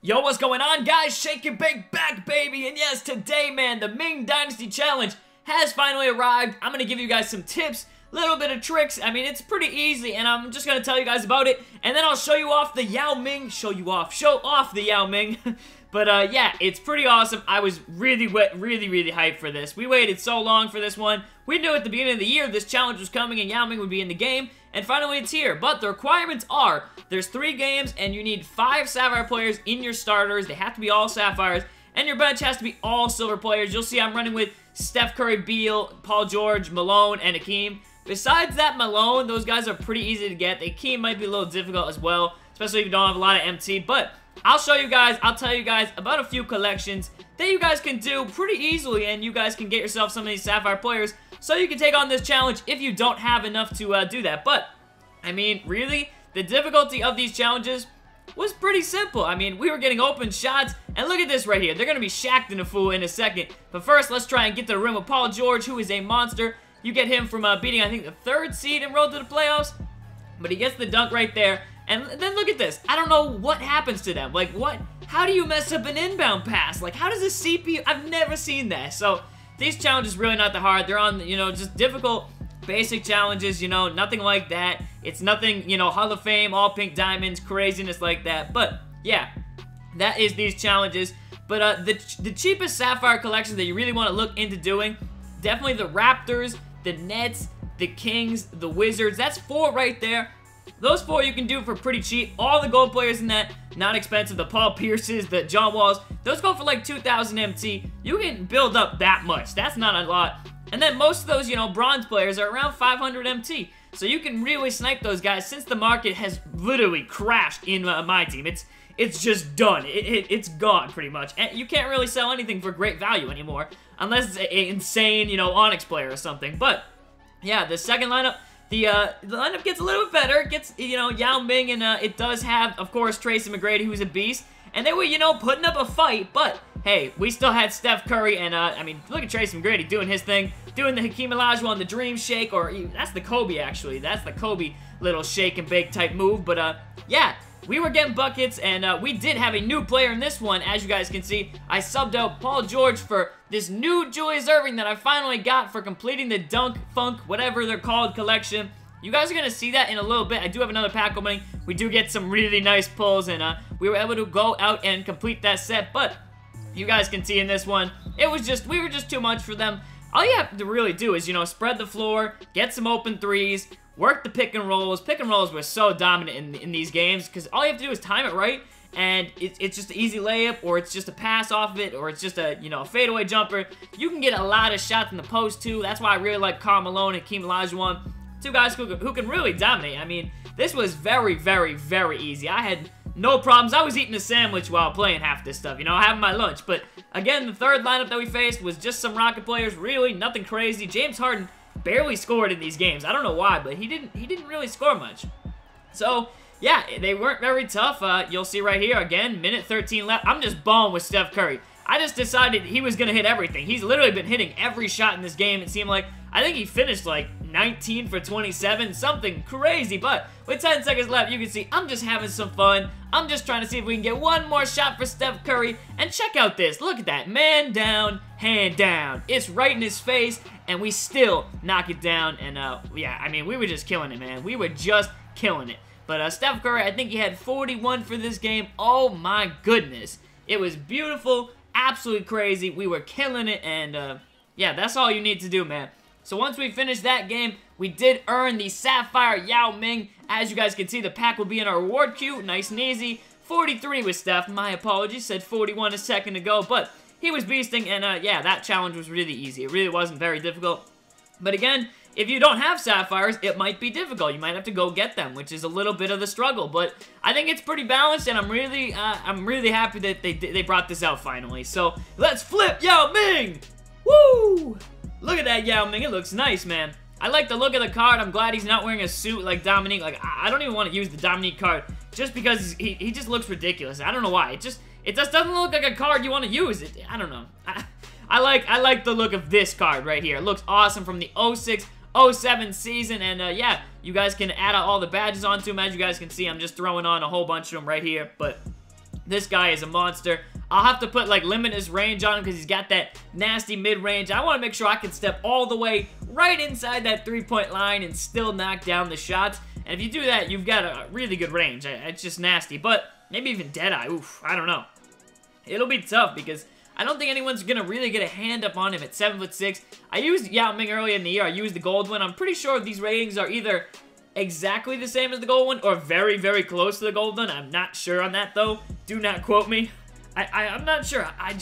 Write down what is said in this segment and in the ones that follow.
Yo, what's going on, guys? Shake your big back, baby! And yes, today, man, the Ming Dynasty Challenge has finally arrived. I'm gonna give you guys some tips, little bit of tricks. I mean, it's pretty easy, and I'm just gonna tell you guys about it, and then I'll show you off the Yao Ming. Show off the Yao Ming. But, yeah, it's pretty awesome. I was really hyped for this. We waited so long for this one. We knew at the beginning of the year this challenge was coming and Yao Ming would be in the game, and finally it's here. But the requirements are, there's 3 games, and you need 5 Sapphire players in your starters. They have to be all Sapphires, and your bench has to be all Silver players. You'll see I'm running with Steph Curry, Beal, Paul George, Malone, and Hakeem. Besides that, Malone, those guys are pretty easy to get. Hakeem might be a little difficult as well, especially if you don't have a lot of MT, but I'll tell you guys about a few collections that you guys can do pretty easily, and you guys can get yourself some of these Sapphire players so you can take on this challenge if you don't have enough to do that. But, I mean, really, the difficulty of these challenges was pretty simple. I mean, we were getting open shots, and look at this right here. They're going to be shacked in a fool in a second. But first, let's try and get to the rim with Paul George, who is a monster. You get him from beating, I think, the 3rd seed and road to the playoffs. But he gets the dunk right there. And then look at this. I don't know what happens to them. Like, what? How do you mess up an inbound pass? Like, how does a CPU? I've never seen that. So, these challenges really not that hard. They're on, you know, just difficult, basic challenges, you know, nothing like that. It's nothing, you know, Hall of Fame, all pink diamonds, craziness like that. But, yeah, that is these challenges. But, the cheapest Sapphire collections that you really want to look into doing, definitely the Raptors, the Nets, the Kings, the Wizards. That's 4 right there. Those 4 you can do for pretty cheap. All the gold players in that, not expensive. The Paul Pierces, the John Walls, those go for like 2,000 MT. You can build up that much. That's not a lot. And then most of those, you know, bronze players are around 500 MT. So you can really snipe those guys since the market has literally crashed in my team. It's just done. It's gone pretty much. And you can't really sell anything for great value anymore unless it's an insane, you know, Onyx player or something. But, yeah, the second lineup, the lineup gets a little bit better. It gets, you know, Yao Ming, and it does have, of course, Tracy McGrady, who's a beast. And they were, you know, putting up a fight, but, hey, we still had Steph Curry, and, I mean, look at Tracy McGrady doing his thing, doing the Hakeem Olajuwon, the Dream Shake, or, that's the Kobe, actually. That's the Kobe little shake and bake type move, but, yeah. We were getting buckets, and we did have a new player in this one, as you guys can see. I subbed out Paul George for this new Julius Erving that I finally got for completing the Dunk, Funk, whatever they're called, collection. You guys are going to see that in a little bit. I do have another pack opening. We do get some really nice pulls, and we were able to go out and complete that set, but you guys can see in this one, we were just too much for them. All you have to really do is, you know, spread the floor, get some open threes, work the pick and rolls. Pick and rolls were so dominant in these games because all you have to do is time it right, and it's just an easy layup, or it's just a pass off of it, or it's just a, you know, a fadeaway jumper. You can get a lot of shots in the post, too. That's why I really like Karl Malone and Hakeem Olajuwon. 2 guys who can really dominate. I mean, this was very easy. I had no problems. I was eating a sandwich while playing half this stuff, you know, having my lunch. But, again, the 3rd lineup that we faced was just some Rocket players. Really, nothing crazy. James Harden barely scored in these games. I don't know why, but he didn't really score much. So, yeah, they weren't very tough. You'll see right here, again, minute 13 left. I'm just balling with Steph Curry. I just decided he was going to hit everything. He's literally been hitting every shot in this game, it seemed like. I think he finished like 19 for 27, something crazy. But with 10 seconds left, you can see I'm just having some fun. I'm just trying to see if we can get one more shot for Steph Curry. And check out this. Look at that. Man down, hand down. It's right in his face, and we still knock it down. And, yeah, I mean, we were just killing it, man. We were just killing it. But Steph Curry, I think he had 41 for this game. Oh, my goodness. It was beautiful. Absolutely crazy. We were killing it, and, yeah, that's all you need to do, man. So once we finished that game, we did earn the Sapphire Yao Ming. As you guys can see, the pack will be in our reward queue. Nice and easy. 43 with Steph. My apologies. Said 41 a second ago, but he was beasting, and, yeah, that challenge was really easy. It really wasn't very difficult. But again, if you don't have Sapphires, it might be difficult. You might have to go get them, which is a little bit of the struggle. But I think it's pretty balanced, and I'm really happy that they brought this out finally. So let's flip Yao Ming! Woo! Look at that Yao Ming. It looks nice, man. I like the look of the card. I'm glad he's not wearing a suit like Dominique. Like, I don't even want to use the Dominique card just because he just looks ridiculous. I don't know why. It just doesn't look like a card you want to use. I don't know. I like the look of this card right here. It looks awesome from the 06-07 season, and yeah, you guys can add all the badges onto them. As you guys can see, I'm just throwing on a whole bunch of them right here, but This guy is a monster. I'll have to put like limitless range on him because he's got that nasty mid-range. I want to make sure I can step all the way right inside that 3-point line and still knock down the shots. And if you do that, you've got a really good range. It's just nasty. But maybe even Deadeye. Oof, I don't know. It'll be tough because I don't think anyone's going to really get a hand up on him at 7'6". I used Yao Ming earlier in the year. I used the gold one. I'm pretty sure these ratings are either exactly the same as the gold one or very, very close to the gold one. I'm not sure on that, though. Do not quote me. I'm not sure. I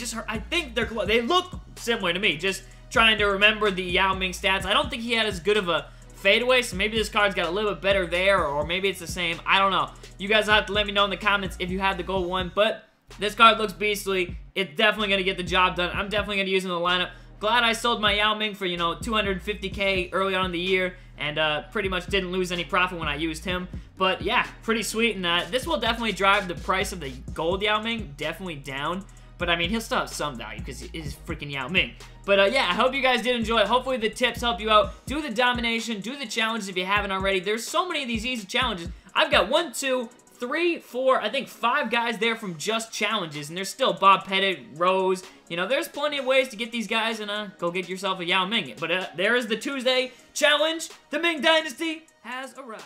think they're close. They look similar to me. Just trying to remember the Yao Ming stats. I don't think he had as good of a fadeaway, so maybe this card's got a little bit better there, or maybe it's the same. I don't know. You guys will have to let me know in the comments if you have the gold one, but this card looks beastly. It's definitely going to get the job done. I'm definitely going to use him in the lineup. Glad I sold my Yao Ming for, you know, 250K early on in the year, and pretty much didn't lose any profit when I used him. But yeah, pretty sweet, and this will definitely drive the price of the gold Yao Ming definitely down. But I mean, he'll still have some value because it is freaking Yao Ming. But yeah, I hope you guys did enjoy it. Hopefully the tips help you out. Do the domination, do the challenges if you haven't already. There's so many of these easy challenges. I've got 1, 2, 3, 4, I think 5 guys there from just challenges, and there's still Bob Pettit, Rose. You know, there's plenty of ways to get these guys, and go get yourself a Yao Ming. But there is the Tuesday challenge. The Ming Dynasty has arrived.